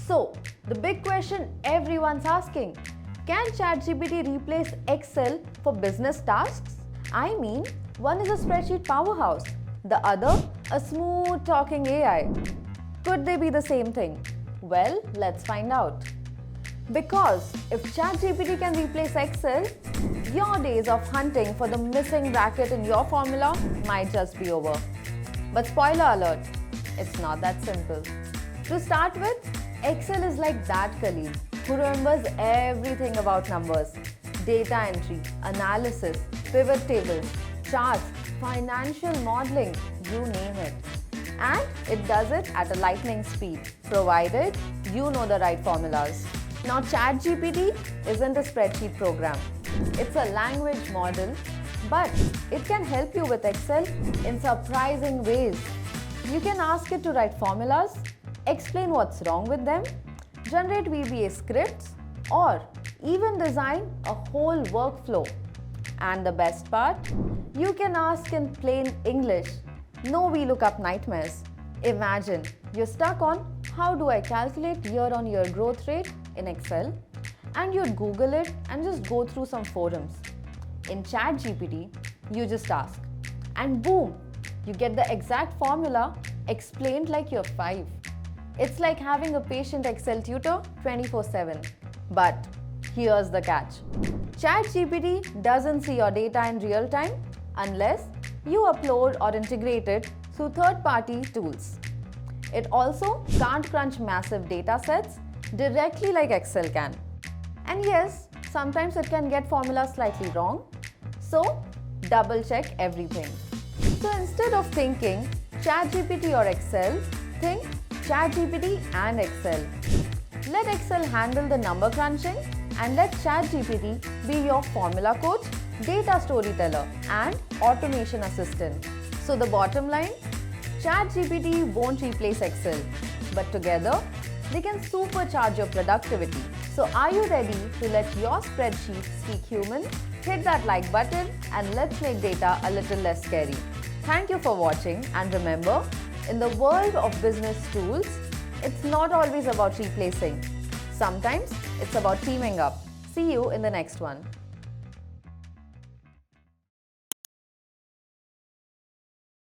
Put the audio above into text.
So, the big question everyone's asking, can ChatGPT replace Excel for business tasks? I mean, one is a spreadsheet powerhouse, the other a smooth talking AI. Could they be the same thing? Well, let's find out. Because if ChatGPT can replace Excel, your days of hunting for the missing bracket in your formula might just be over. But spoiler alert, it's not that simple. To start with, Excel is like that colleague who remembers everything about numbers, data entry, analysis, pivot tables, charts, financial modeling, you name it. And it does it at a lightning speed, provided you know the right formulas. Now, Chad GPT isn't a spreadsheet program. It's a language model, but it can help you with Excel in surprising ways. You can ask it to write formulas, explain what's wrong with them, generate VBA scripts, or even design a whole workflow. And the best part, you can ask in plain English. No VLOOKUP nightmares. Imagine you're stuck on how do I calculate year-on-year growth rate in Excel, and you'd Google it and just go through some forums. In Chad GPT, you just ask, and boom, you get the exact formula explained like you're 5. It's like having a patient Excel tutor 24/7. But here's the catch. Chad GPT doesn't see your data in real time unless you upload or integrate it through third-party tools. It also can't crunch massive data sets directly like Excel can. And yes, sometimes it can get formulas slightly wrong, so double check everything. So instead of thinking ChatGPT or Excel, think ChatGPT and Excel. Let Excel handle the number crunching and let ChatGPT be your formula coach, data storyteller, and automation assistant. So the bottom line, ChatGPT won't replace Excel, but together they can supercharge your productivity. So are you ready to let your spreadsheet speak human? Hit that like button and let's make data a little less scary. Thank you for watching, and remember, in the world of business tools, it's not always about replacing. Sometimes it's about teaming up. See you in the next one.